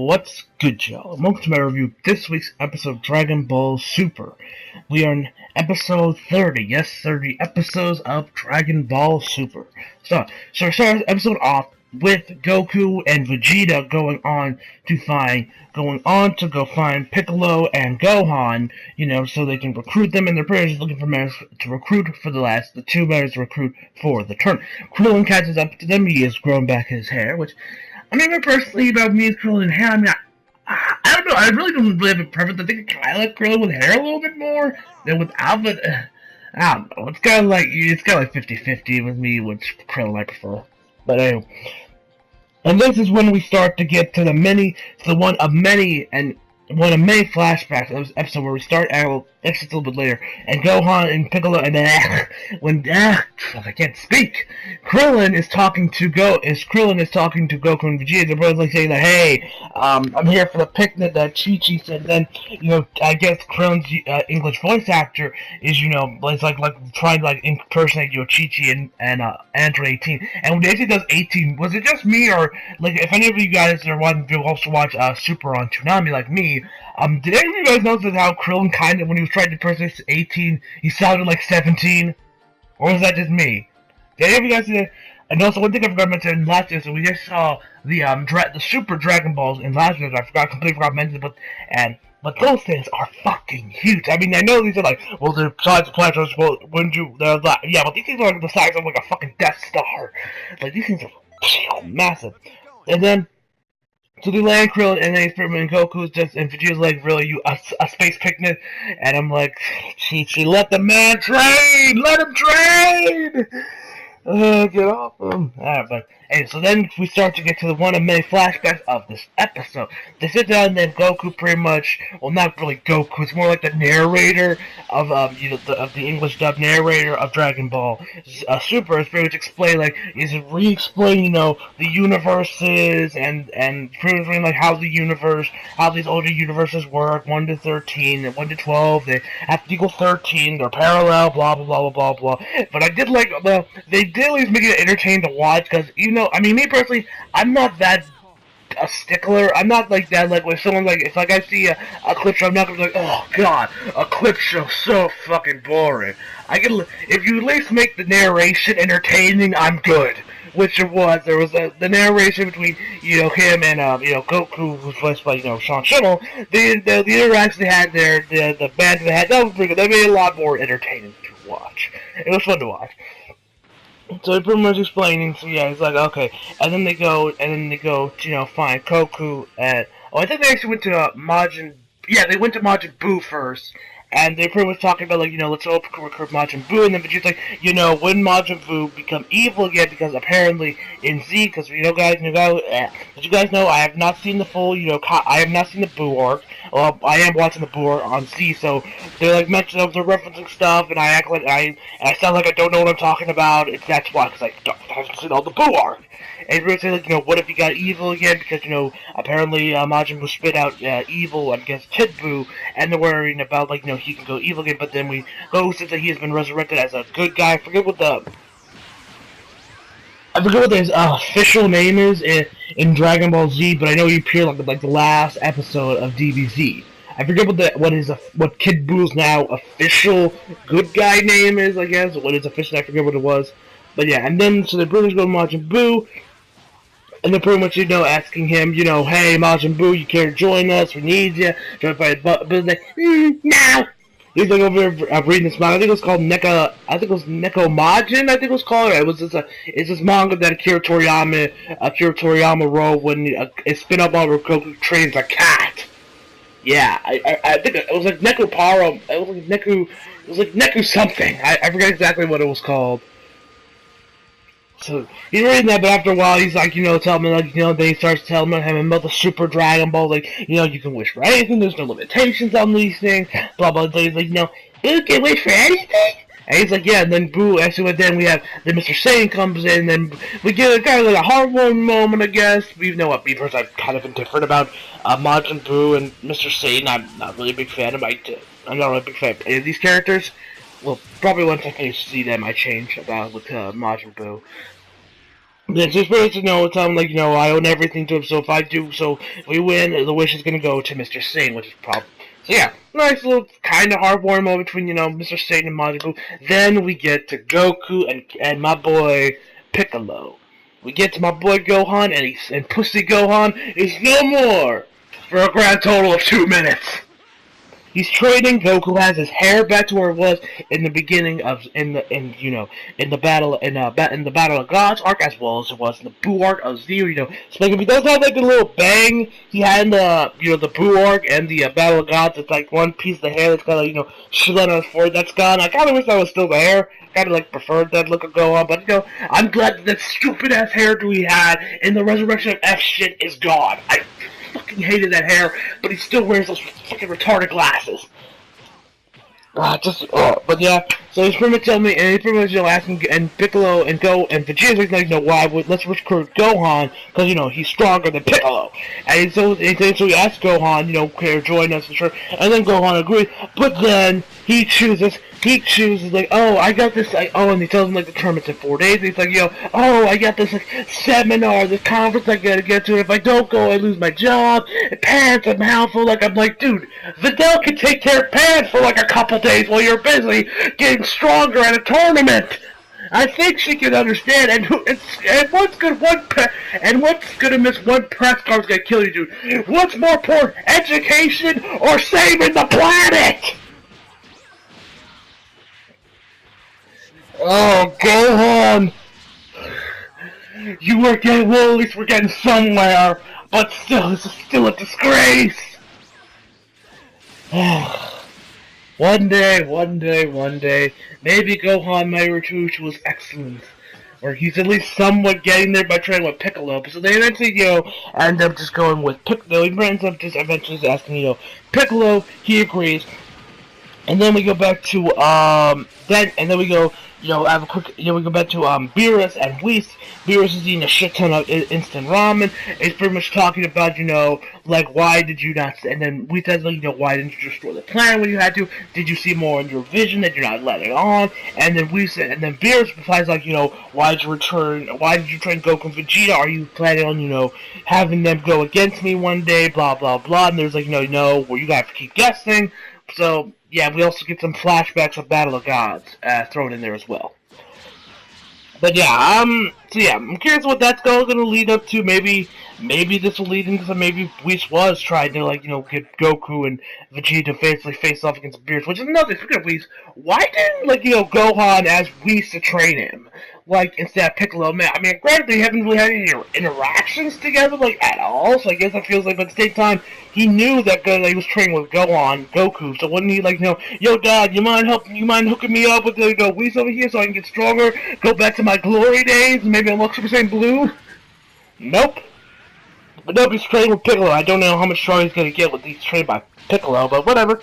What's good, y'all? Welcome to my review of this week's episode of Dragon Ball Super. We are on episode 30. Yes, 30 episodes of Dragon Ball Super. So we start the episode off with Goku and Vegeta going on to go find Piccolo and Gohan, so they can recruit them, and their parents looking for members to recruit for the two members to recruit for the tournament. Krillin catches up to them. He has grown back his hair, which, personally, about me as Krillin hair, I don't know, I really don't have a preference. I think I like Krillin with hair a little bit more than without, but I don't know. It's kind of like 50-50 with me, which Krillin I prefer. But anyway. And this is when we start to get to one of many flashbacks of this episode where we start it's a little bit later, and Gohan and Piccolo, and then I can't speak. Krillin is talking to Goku and Vegeta. They're both like saying that, hey, I'm here for the picnic that Chi-Chi said. Then, I guess Krillin's English voice actor is, it's like trying to impersonate Chi-Chi and Android 18. And when they say does 18, was it just me, or if any of you guys are wanting to also watch Super on Toonami like me? Did any of you guys notice how Krillin when he was trying to impersonate 18, he sounded like 17? Or was that just me? Did any of you guys see that? And also, one thing I forgot to mention in last episode, we just saw the Super Dragon Balls in last episode. I completely forgot to mention it, but those things are fucking huge. I know these are they're size of planets, but these things are the size of a fucking Death Star. These things are massive. And then, so they land Krillin, and then and Goku's and Vegeta's really, a space picnic? And I'm like, Chi-Chi, let the man train! Let him train! Get off him. So then we start to get to one of many flashbacks of this episode. They sit down, and then Goku pretty much, well, not really Goku, it's more like the narrator of, the English dub narrator of Dragon Ball Super is pretty much re-explain, the universes, and pretty much how these older universes work, 1 to 13, and 1 to 12, they have to equal 13, they're parallel, blah, blah, blah, blah, blah, blah. But I did they did at least make it entertaining to watch, because, me personally, I'm not that a stickler. I'm not like that, when someone, if I see a clip show, I'm not gonna be like, oh god, a clip show so fucking boring. If you at least make the narration entertaining, I'm good. Which it was. There was the narration between, him and, Goku, who's voiced by, Sean Schimmel. The interaction they had there, the band they had, that was pretty good. That made it a lot more entertaining to watch. It was fun to watch. So they're pretty much explaining, so yeah, it's okay. And then they go to, find Goku at, I think they actually went to they went to Majin Buu first. And they're pretty much talking about, let's recruit Majin Buu, and then Vegeta's like, when Majin Buu become evil again, because apparently in Z, because, did you guys know, I have not seen the full, I have not seen the Buu arc. Well, I am watching the Buu arc on Z, so they're, mentioning, they're referencing stuff, and I act like I sound like I don't know what I'm talking about. That's why, because I haven't seen all the Buu arc. And really say, what if he got evil again? Because, apparently Majin Buu spit out evil against Kid Buu, and they're worrying about, he can go evil again, but then Goku says that he has been resurrected as a good guy. I forget what his official name is in Dragon Ball Z, but I know he appeared the last episode of DBZ. I forget what Kid Buu's now official good guy name is, I guess. What his official, I forget what it was. But yeah, and then, so the brothers go to Majin Buu, and they're pretty much, asking him, hey, Majin Buu, you care to join us? We need you. Join by but he's like, no! He's over here reading this manga. I think it was called Neko Majin, I think it was called. It's this manga that Akira Toriyama wrote when it spin up on where Goku trains a cat. Yeah, I think it was Neko Paro. It was Neku something. I forget exactly what it was called. So, he's reading that, but after a while, he's telling me, then he starts telling him about the Super Dragon Ball, you can wish for anything, there's no limitations on these things, blah, blah, blah. He's like, Buu can wish for anything? And he's like, yeah, and then Buu, actually, then we have, then Mr. Satan comes in, and then we get kind of a heartwarming moment, I guess. Even though, because I've kind of indifferent about Majin Buu and Mr. Satan, I'm not really a big fan of I'm not really a big fan of any of these characters. Well, probably once I finish see them, I change about with Majin Buu. It's just for us to know, tell him, like, I own everything to him, so if I do, so if we win, the wish is gonna go to Mr. Satan, which is probably. So yeah, nice little kind of heartwarming moment between, Mr. Satan and Majin Buu. Then we get to Goku and my boy Piccolo. We get to my boy Gohan, and Pussy Gohan is no more for a grand total of 2 minutes. He's training. Goku has his hair back to where it was in the beginning of in the battle of Gods arc, as well as it was in the Buu arc of Zero. So like if he does have like a little bang he had in the the Buu arc and the Battle of Gods, it's like one piece of the hair that's kind of shit on his forehead that's gone. I kind of wish that was still there. Kind of like preferred that look of Gohan, but I'm glad that stupid ass hairdo he had in the Resurrection of F shit is gone. I fucking hated that hair, but he still wears those fucking retarded glasses. But yeah, so he's pretty much telling me, and he's pretty much asking, and Piccolo and Vegeta's like, why? Let's recruit Gohan, because he's stronger than Piccolo. And so he asks Gohan, can you join us? And then Gohan agrees, but then he chooses like, oh, I got this, and he tells him like the tournament's in 4 days. And he's like, I got this seminar, this conference I gotta get to. If I don't go, I lose my job. Pants, I'm helpful. Like, I'm like, dude, Videl can take care of Pants for like a couple days while you're busy getting stronger at a tournament. I think she can understand. And what's gonna miss one press card's gonna kill you, dude? What's more important, education or saving the planet? Oh, Gohan! At least we're getting somewhere, but still, this is still a disgrace! One day, maybe Gohan may return to his excellence. Or he's at least somewhat getting there by training with Piccolo. So they eventually, end up just going with Piccolo. He ends up just eventually asking, Piccolo, he agrees. And then we go back to, then we go, have a quick, we go back to, Beerus and Whis. Beerus is eating a shit ton of instant ramen. It's pretty much talking about, like, why did you not, and then Whis says, like, why didn't you destroy the planet when you had to? Did you see more in your vision that you're not letting on? And then Beerus replies, like, why did you train Goku and Vegeta? Are you planning on, having them go against me one day? Blah, blah, blah. And there's, like, well, you gotta keep guessing. So, yeah, we also get some flashbacks of Battle of Gods thrown in there as well. But yeah, I'm curious what that's going to lead up to. Maybe this will lead into some. Maybe Whis was trying to get Goku and Vegeta face off against Beerus, which is another. Speaking of Whis, why didn't Gohan ask Whis to train him? Instead of Piccolo, man. I mean, granted, they haven't really had any interactions together, at all, so I guess it feels like, but at the same time, he knew that he was training with Goku, so wouldn't he, yo, Dad, you mind hooking me up with, Whis over here so I can get stronger, go back to my glory days, and maybe unlock Super Saiyan Blue? Nope. But nope, he's training with Piccolo. I don't know how much stronger he's gonna get with he's trained by Piccolo, but whatever.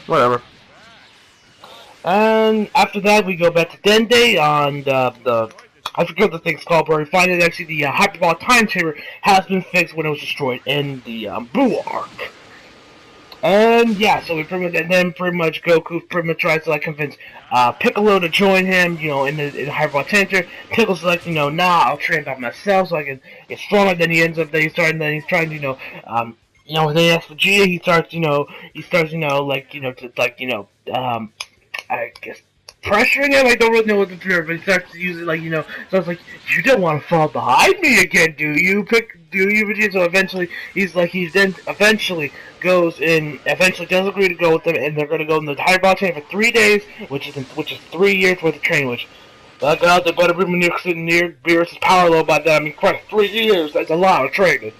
Whatever. And after that, we go back to Dende on I forget what the thing's called, but we find that actually the Hyperbolic Time Chamber has been fixed when it was destroyed in the Buu arc. And yeah, so pretty much Goku pretty much tries to convince Piccolo to join him, in the Hyperbolic Time Chamber. Piccolo's like, nah, I'll train by myself so I can get stronger. Then he's trying, then he asks Vegeta, I guess pressuring him. I don't really know what to do, but he starts to use it so it's like, you don't want to fall behind me again, do you, Vegeta? So eventually does agree to go with them, and they're gonna go in the Hyperbolic Chain for 3 days, which is 3 years worth of training, which by God, they better be near Beerus' power low by then. I mean, Christ, 3 years, that's a lot of training.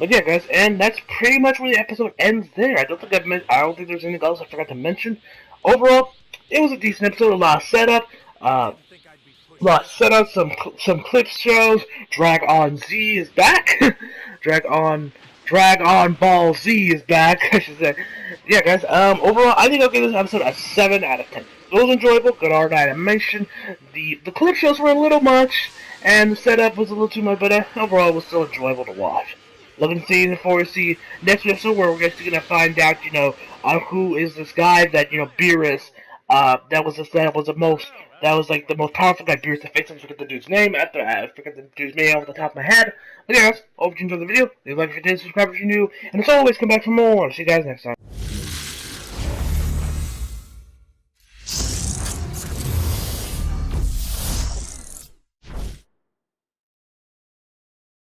But yeah, guys, and that's pretty much where the episode ends there. I don't think there's anything else I forgot to mention. Overall, it was a decent episode, a lot of setup, some clips shows. Drag On Z is back. Drag On Ball Z is back, I should say. Yeah, guys, overall, I think I'll give this episode a 7 out of 10. It was enjoyable, good art animation. The clip shows were a little much, and the setup was a little too much, but overall, it was still enjoyable to watch. Looking forward to see next episode where we're actually gonna find out, who is this guy that Beerus, that was the most That was like the most powerful guy Beerus the Face. I forget the dude's name. I forget the dude's name off the top of my head. But yeah, guys, hope you enjoyed the video. Leave a like if you did, subscribe if you're new, and as always, come back for more. See you guys next time.